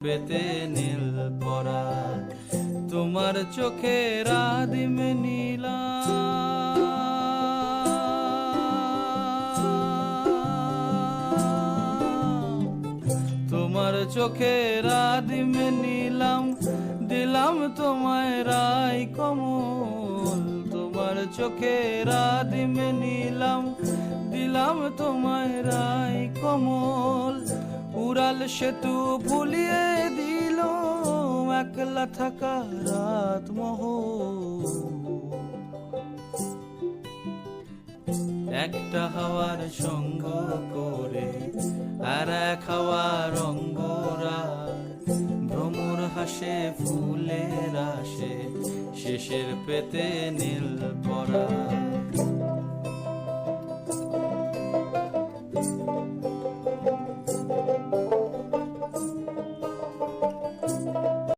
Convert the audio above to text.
পেতে নীল পরা তোমার চোখের আদিম নীলা তোমার চোখের আদিম নীলাম দিলাম তোমায় রাই কমল তোমার চোখের আদিম নীলাম দিলাম তোমায় রাই কমল উড়াল সেতু ভুলিয়ে দিল একলা থাকা রাত মহল একটা হাওয়ার সঙ্গ করে আর এক হাওয়ার অঙ্গরা ভ্রমর হাসে ফুলের আসে শেষের পেতে নীল পরা।